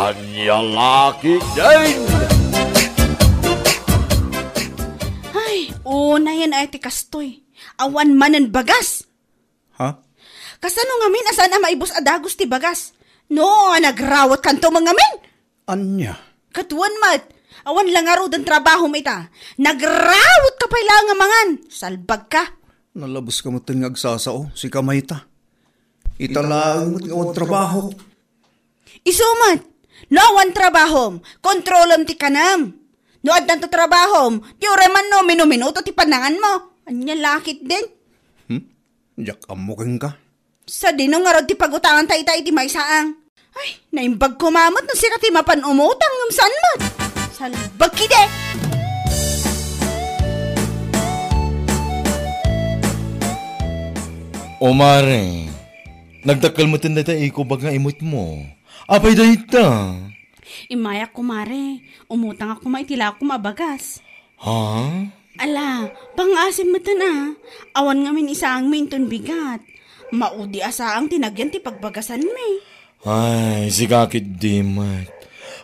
Anya laki din! Ay, una yan ay tikastoy. Awan manan bagas. Ha? Kasano ngamin asan na maibos adagos ti bagas? No, nagrawat kanto mga min. Anya? Katuan mat. Awan lang aro dan trabaho mo ita. Nagrawat ka pa ilang mangan. Salbag ka. Nalabos ka mo tingag sasao, si Kamayta. Italaan mo't ngawag trabaho. Isumat. No awan trabaho. Kontrolom ti kanam. No adan to trabaho. Di oreman no minuminuto ti panangan mo. Anya lakit din. Jak amuking ka. Sa dinong nga ti pagutangan tayo iti may saang. Ay, naimbag kumamot na sila ti mapan umutang ng sanmat. Salbag kide. O mare, nagdakal mo tinda iko bag nga imot mo. Apay dayta. Imaya kumare, umutang ako maitila ako mabagas. Ha? Ala, pangasim mo na. Awan nga min isaang minton bigat. Maudi asaang tinagyan ti pagbagasan mi. Ay, si kakit di mat.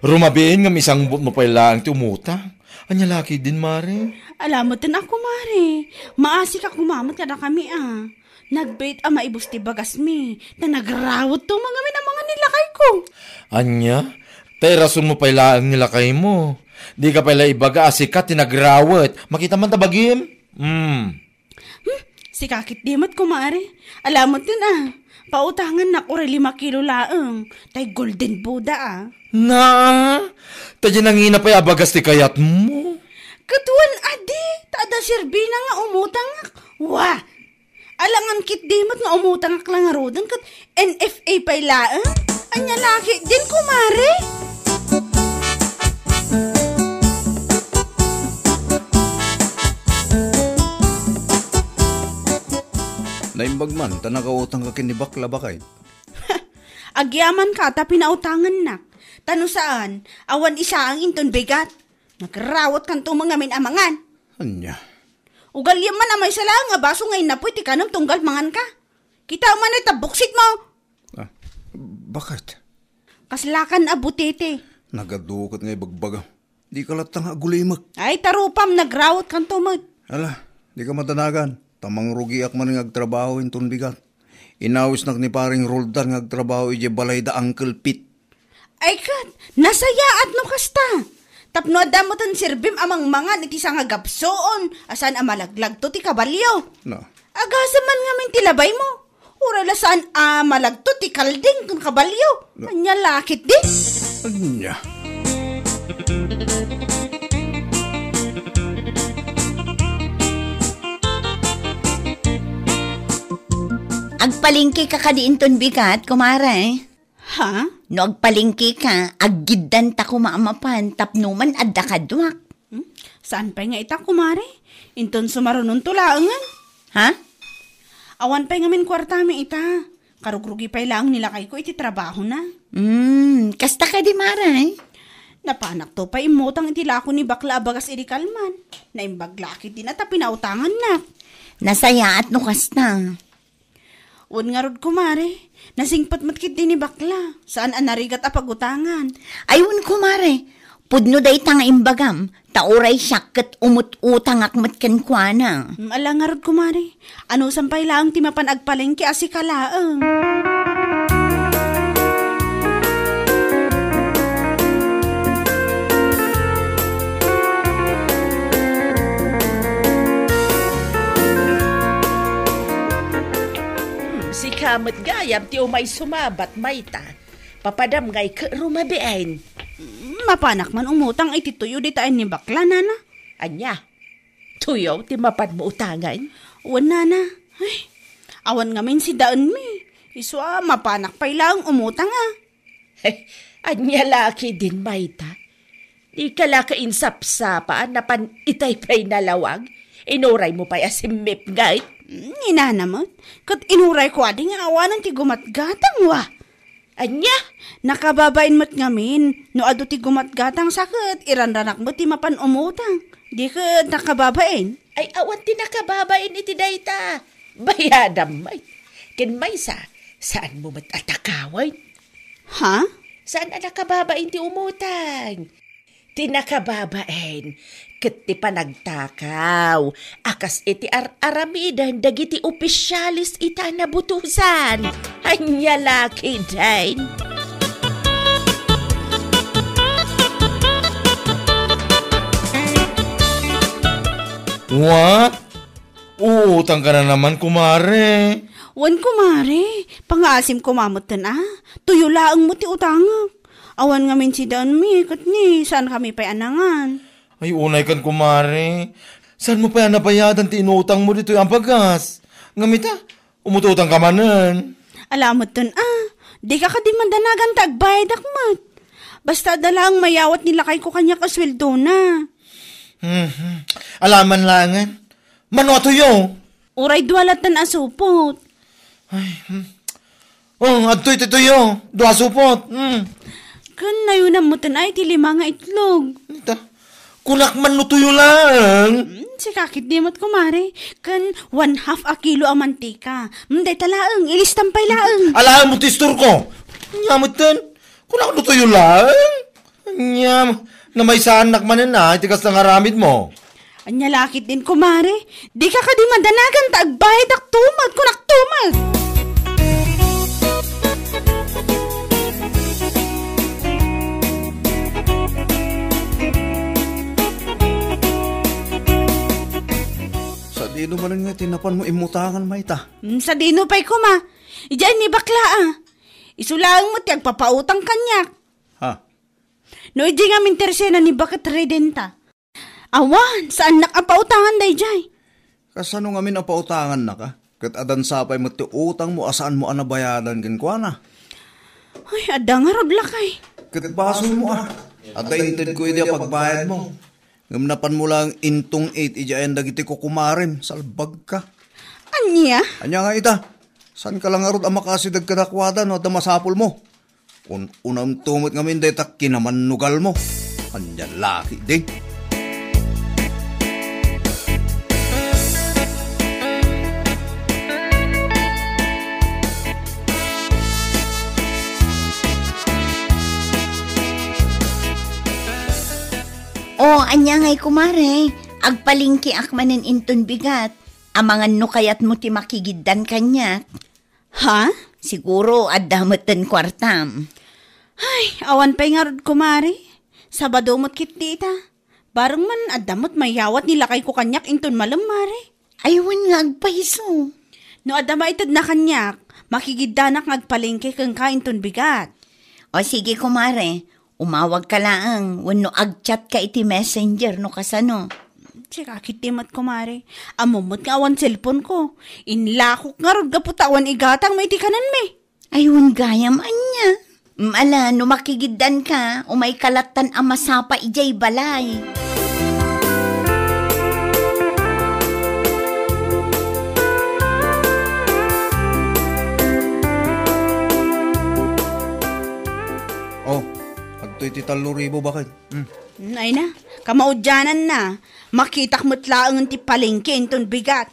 Rumabiin nga isang but mo pala ang tumutang. Anya laki din mare. Alamutan ako mare. Maasi ka kumamot ka na kami Nagbait maibos ti bagas mi. Na nagrawot to mga min ang mga nilakay ko. Anya? Terasun mo pala ang nilakay mo. Di ka pala ibaga asikat tinagrawat. Makita man tabagim? Si kakit di mat kumare. Alamot din pautangan na ko 5 kilo laang. Tay golden Buddha Na? Tadya nangina pa abagas ti kayat mo. Katuan adi. Tada sirbina nga umutang Wah! Alangan kit di mat nga umutang lang nga rodan kat NFA pa laang. Anya laki din kumare. Naimbag man, tanakautang ka kinibakla ba kay? Agyaman ka, ta pinautangan na. Tano saan, awan isa ang inton bigat. Nagrawat kanto mga minamangan. Anya? Ugal yaman na may sala nga baso ngayon na po'y tikanong tunggal mangan ka. Kita man ay tabuksit mo. Bakit? Kaslakan abutete. Nagadukot nga ibagbaga. Di ka latang agulimak. Ay tarupam, nagrawat kanto mo. Ala, di ka matanagan. Tamang rugi ak man ngagtrabaho inton bigat. Inawis nak ni paring Roldan ngagtrabaho ije balay da Uncle Pete. Ay kat, nasayaat no kasta. Tapno adamotan sirbim amang mangan iti nga gapsoon. Asan amalaglag to ti kabalyo. Na. Agasaman nga min tilabay mo. Urala saan malagto ti kalding kung kabalyo. Anya lakit di. Anya? Agpalingki ka kadiinton bigat, kumare. Ha? No agpalingki ka, aggidan ta kumaamapan, tapnuman adda kadwak. Saan pa nga ita, kumare? Inton sumarunon tulaangan. Ha? Awan pa nga min kwartami ita. Karugrugi pa lang nilakay ko iti trabaho na. Kasta ka di maray. Napanak to pa imutang iti lako ni bakla abagas iri kalman. Naimbaglaki din at pinautangan na. Nasaya at no kasta. Un nga rod kumare, nasingpat matkit din ni bakla. Saan anarigat apagutangan? Ayun kumare, pudno day tanga imbagam, tauray siyak kat umut-utang akmat kankwana. Ala nga rod kumare, ano sampay lang timapan agpalengke asikalaang. Kamat gayam ti umay sumabat mayta. Papadam ngay ka rumabiain. Mapanak man umutang iti tuyo di taan ni bakla, nana. Anya, tuyo ti mapan mo utangan? Uwan, nana. Ay, awan nga min si daan mi. Iswa, mapanak pa ilang umutang Anya laki din mayta. Di ka lakain sapsapaan na pan itay pa'y nalawag. Inuray mo pa'y asimip ngay. Inanamot. Kat inuray ko adi nga awanan ti gumatgatang wa. Anya? Nakababain mo't ngamin. No ado ti gumatgatang sakit. Irandanak mo ti mapan umutang. Di ka nakababain. Ay awan ti nakababain iti dayta. Bayadam may. Ken may saan mo matatakawan? Ha? Saan ang nakababain ti umutang? Ti nakababain, ket ti panagtakaw. Akas iti aramidan dagiti opisyalis ita nabutusan. Anya laki dain. What? Uutang ka na naman, kumare. Wan kumare, pangasim kumamot na tuyo laang mo ti utangak. Awan nga min si daan mi, kat ni, saan kami pa'y anangan? Ay, unay kan, kumare. Saan mo pa yan nabayadan ti inutang mo dito yung pagas? Ngamita, umututang ka manan. Alamot dun di ka di mandanagan tagbayad akmat. Basta dalang mayawat nila kay ko kanya kasweldo na. Alaman langan. Mano tuyo? Uray duwalat na asupot. Adtoy tuyo. Dua supot. Kan na yun ang mutan ay ti lima nga itlog. Kunak man no tuyo lang. Si kakit di mo't kumare. Kan 1/2 a kilo ang mantika. Day talaang, ilistampay laang. Alam mo tistur ko. Nyamot din. Kunak no tuyo lang. Nyam. Na may sanak manin na, itikas ng aramid mo. Anya lakit din kumare. Di ka di mandanagan tagbayad ak tumad. Kunak tumad. Dino man nga tinapan mo imutangan, Mayta. Sa dino pa'y kuma. Iyan ni bakla Isulang mo tiyag papautang kanyak. Ha? No, di nga min tersena ni bakit redenta. Awan, saan nakapautangan day jay? Kasano nga min ang pautangan na ka? Kat adan sapay mo ti utang mo, asaan mo anabayadan kin kwa na? Ay, adang nga rod lakay. Kat baso mo Adainted ko iti pagbayad mo. Ngamnapan mo lang intong 8 ijayan dagiti ko kumarim, salbag ka. Anya? Anya nga ita, saan ka lang arod ang makasidag kadakwadan o at masapol mo? Kung unang tumot ngamin day tak kinamanugal mo. Anya laki din. Anya ngay kumare, agpalingki akmanen inton bigat. Amangan no kayat mo ti makigiddan kanya. Ha? Siguro adamot den kwartam. Ay, awan pa'y nga rod kumari. Sabado mo't kit dita. Barang man adamot mayawat nila kay ko kanyak inton malam mare. Aywan nga agpaiso. No adama itad na kanyak, makigiddanak ngagpalingke kang kainton bigat. O sige kumare, umawag ka laang, wano agchat ka iti messenger no kasano. Tsaka kitimat kumare, amumot nga awan cellphone ko. Inlakok nga rod gaputawan igatang may tikanan me. Ayun gayam anya. Ala, no makigiddan ka, umay kalatan ang masapa ijay balay. Iti 3,000 bakit? Ay na, kamaudyanan na. Makitak mo't laang ti palengke inton bigat.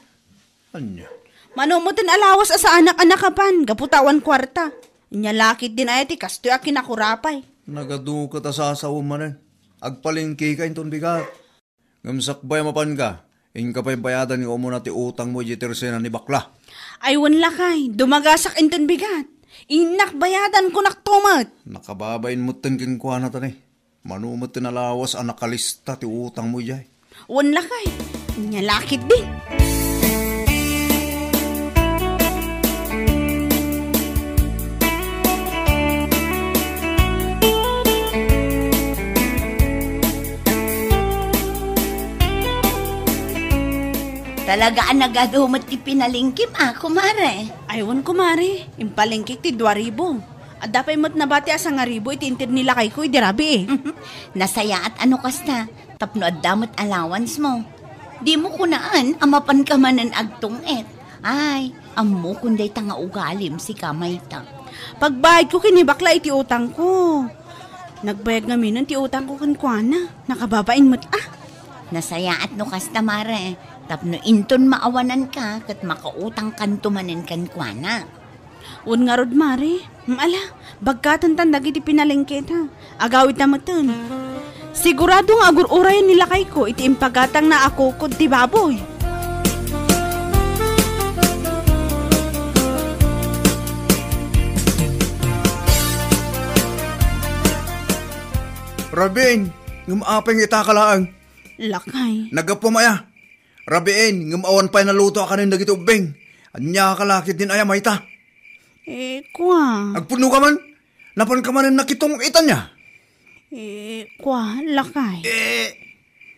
Anya? Manumutin alawas sa anak-anak kapan, gaputawan kwarta. Nya lakit din ay ti kastoy a kinakurapay. Nagadukat asasaw manan. Agpalingki ka inton bigat. Ngamsakbay mapan ka. In ka pa'y bayadan nga umuna ti utang mo ijitersena ni bakla. Aywan lakay, dumagasak inton bigat. Inak bayadan ko naktumat. Nakababain mo tin kinkwa na tan Manumot tinalawas ang nakalista ti utang mo jay. Wan lakay, nya lakit din. Talagaan nagadumot ti pinalingkim kumare. Aywan kumare, impalengkik ti 2,000. At dapay mo't nabati asa nga ribo itintir nila kay ko idirabi Nasaya at ano kasta, tapno at damot allowance mo. Di mo kunaan, amapan ka manan agtong Ay, amo kunday tanga ugalim si Kamayta. Pagbayad ko kinibakla iti utang ko. Nagbayad nga minon ti utang ko kankwana. Nakababain mo't Nasaya at no kasta mare. Tapno inton maawanan ka kat makautang kanto manen kankwana. Un nga rod, Mare. Ala, bagkatan tandag iti pinalingkit ha. Agawit na matun. Sigurado nga agur-urayan nila kay ko, iti impagatang na ako kod ti baboy. Rabin, ngumapeng itakalaang. Lakay. Nagapumaya. Rabin, ngumawan pa'y naluto ka rin nagitubing. Anya kalakit din aya mayta. Kwa. Agpuno ka man. Napan ka man nakitong itan niya. Kwa, lakay.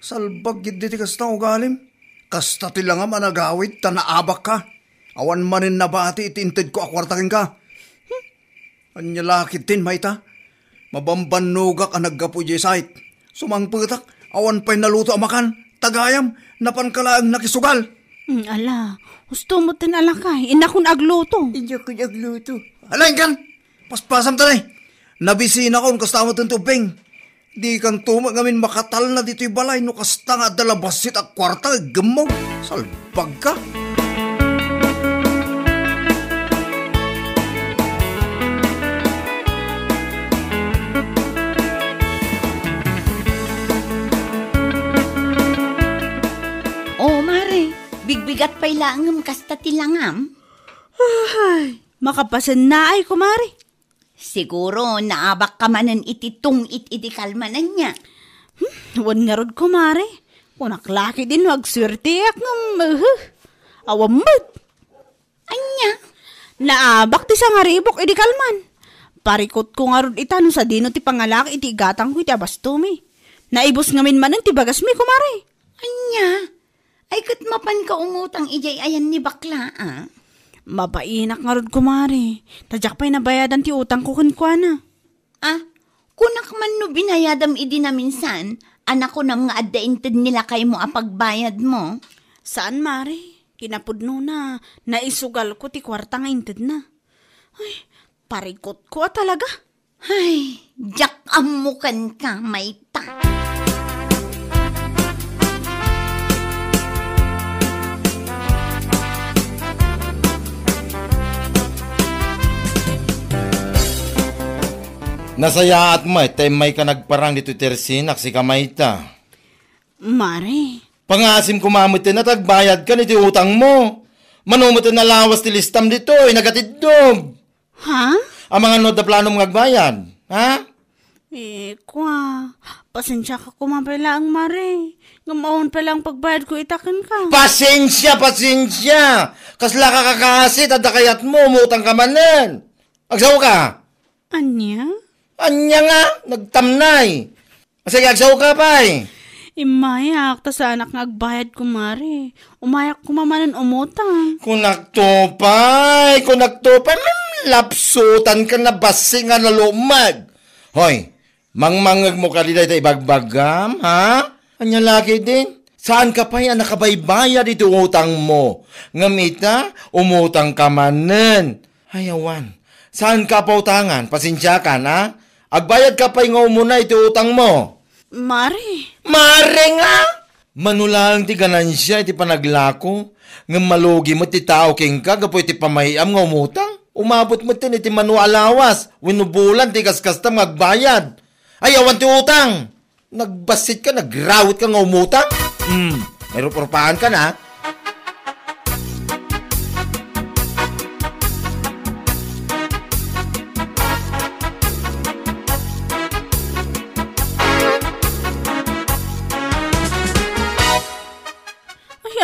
Salbag gid diti kasta ugalim. Kasta tila nga managawit, tanaabak ka. Awan manin nabati itinted ko akwartakin ka. Anya lakit din mayta. Mabambanuga ka naggapo jesait. Sumangputak, awan pa'y naluto amakan. Tagayam, napan ka lang nakisugal. Ala, gusto mo tin alakay. Inakon agluto. Alain kan, paspasam tanay. Nabisina ko, kasta mo itong tubing. Di kan tuma ngamin makatal na dito'y balay. No kasta nga dalabasit at kwarta, gemog. Salbag ka. Bigbigat pa'y langam kasta tilangam. Ay, makapasan na ay, kumari. Siguro naabak ka manan ititong itikalmanan niya. Wan nga rod, kumari. Kunaklaki din wag swerte ak ng awamot. Anya? Naabak ti sa nga ribok idikalman. Parikot ko nga rod itano sa dino ti pangalaki iti gatang ko iti abastumi. Naibos ngamin manan ti bagas mi, kumari. Anya? Ay kat mapan ka umutang ijay ayan ni bakla, ah? Mapainak nga rod, kumari. Tadyak pa'y nabayadan ti utang ko kunkwana. Ah, kunak man no binayadam idi na minsan, anak ko nam nga addaintid nila kay mo apagbayad mo. Saan, mari? Kinapudno na. Naisugal ko ti kwarta nga intid na. Ay, parikot ko talaga. Ay, jak amukan ka, mayta. Nasaya at may ka nagparang dito tersinak si kamayta. Mare. Pangasim kumamutin na tagbayad ka niti utang mo. Manumutin na lawas ti listam dito, nagatidog. Ha? Ang mga no da planong magbayad, ha? Kwa. Pasensya ka kumapala ang mare. Ngamaon pa lang pagbayad ko itakin ka. Pasensya! Kasla ka kakasit at kayat mo, umutang ka manan. Agsaw ka? Anya? Anya nga, nagtamnay. Sige, agsaw ka pa eh. Imayak, ta sa anak nga agbayad ko, mare. Umayak ko mamanan umutang. Kunagtupay, lapsutan ka na basi nga nalumag. Hoy, mangmangag mo ka dito ibagbagam, ha? Anya lagi din. Saan ka pa yan nakabaybaya dito utang mo? Ngamita, umutang ka manan. Hayawan, saan ka pa utangan? Pasensya ka na? Agbayad ka pa nga umuna ito utang mo. Mare nga! Manulang ti ganansya iti panaglako. Nga malugi mo ti tao king ka, gapo iti pamayam nga umutang. Umabot mo tin iti manualawas. Winubulan ti kaskastam agbayad. Ayawan ti utang. Nagbasit ka, nagrawit ka nga umutang. May ruporpahan ka na.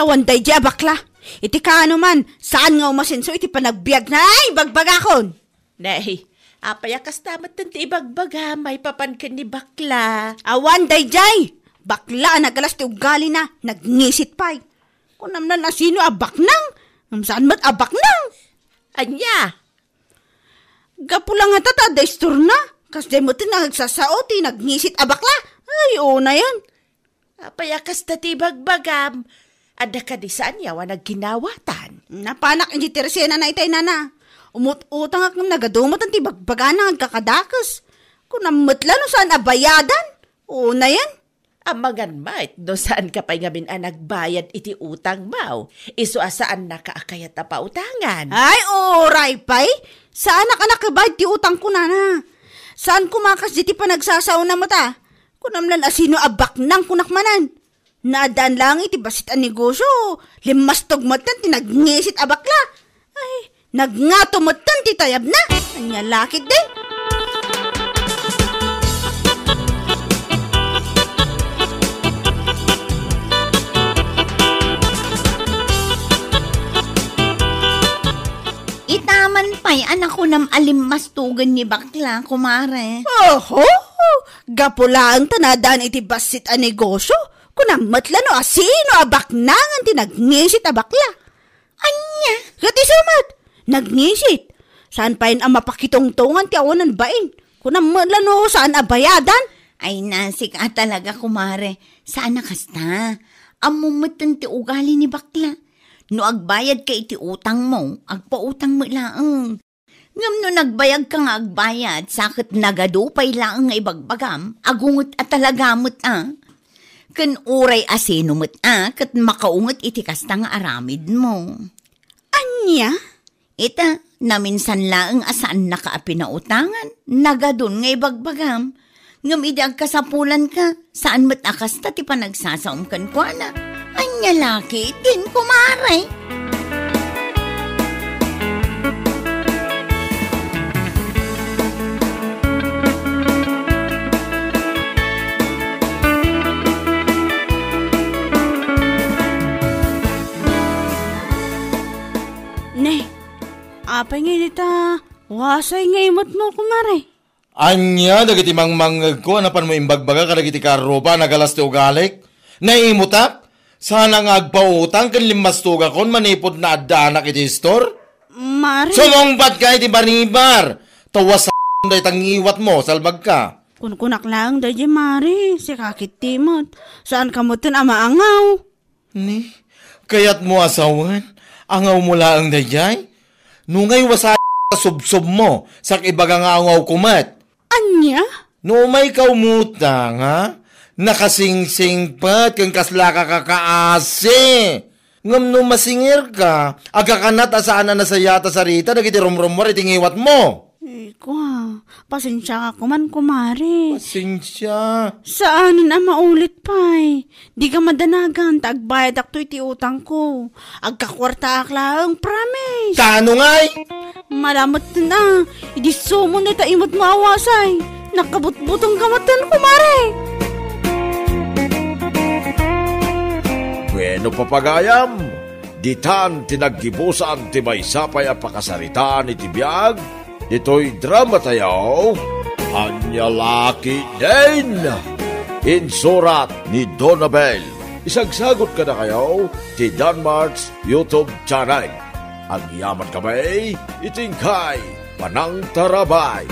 awan day di abakla. Iti kaano man, saan nga umasinso iti panagbiag na ay bagbagakon. Nay, apayakas tamat ti ibagbaga, may papankan ni bakla. Awan day jay, bakla nagalas ti ugali na, nagngisit pa'y. Kunam na sino abaknang, saan mat abaknang? Anya? Gapulang nga tata, daystur na, kas day mo nagsasao ti nagngisit abakla. Ay, na yan. Apayakas ti bagbagam, ada ka di saan yawa nagginawatan. Napanak hindi teresena na itay nana. Umut-utang ak ng nagadumot ang tibagbaga na kakadakas. Kung namatla no saan abayadan, na yan. Amagan mait, no saan ka pa'y ngamin nagbayad iti utang mo? Iso asaan nakaakayat na pautangan? Ay, oray pay. Saan ka nakabayad ti utang ko na? Saan kumakas di ti panagsasaw na mata? Kunamlan asino abak nang kunakmanan. Nadaan lang iti basit ang negosyo. Limas tugmatan tinagnisit abakla. Ay, nagngatumatan ti tayab na. Anya lakit din. Itaman pa'y anak ko nam alimmastugan ni bakla, kumare. Oho, gapulaan tanadaan iti basit ang negosyo. Kunang matlano asino abaknangan tinagnisit abakla. Anya? Kati sumat, nagnisit. Saan pa yun ang mapakitongtongan ti awanan bain? Kunang matlano saan abayadan? Ay nasik talaga, kumare. Saan nakasta? Amumutan ti ugali ni bakla. No agbayad ka iti utang mo, agpautang mo laang. Ngam no nagbayag ka nga agbayad, sakit nagadupay laang nga ibagbagam, agungot at talagamot Kan uray asinumot kat makaungot iti kasta nga aramid mo. Anya? Ita, naminsan laang asaan nakaapi na utangan, nagadun nga ibagbagam. Ngam iti agkasapulan ka, saan mat akasta ti panagsasaom kan kwa na. Anya laki, din kumare. Ne, apay nga dita, wasay nga imot mo kumare. Anya, dagiti mangmangag ko, anapan mo imbagbaga ka dagiti karopa, nagalas ti ugalik. Naimutak? Sana nga agpautang kan limastuga kon manipod na adanak iti store? Mare. Sumongbat ka iti baribar. Tawas sa day tangiwat mo, salbag ka. Kunkunak lang dahi mare, si kakit timot. Saan ka mo tin amaangaw? Ni, kayat mo asawan, angaw mo laang dayay? Nungay wasa subsob mo, sak ibaga nga angaw kumat. Anya? No may kaumutang, ha? Nakasingsing pat kang kasla ka kakaasi. Ngam no masingir ka, aga kanat asaan na nasayata sa rita, nagiti rumrumwar itingiwat mo. Ikaw, pasensya ka kuman kumare. Pasensya. Saan na maulit pa'y? Di ka madanagan, tagbayad akto iti utang ko. Agkakwarta aklang, promise. Kano nga'y? Malamot na, idi sumo na taimot maawasay. Nakabutbutong kamatan kumare. Bueno papagayam, ditan tinaggibusan ti maysapay a pakasaritaan iti biyag, dito'y drama tayo, Anya Laki din. Insurat ni Donabel. Isagsagot ka na kayo ti Danmarks YouTube channel. Ang yaman kamay, itingkay, panang tarabay.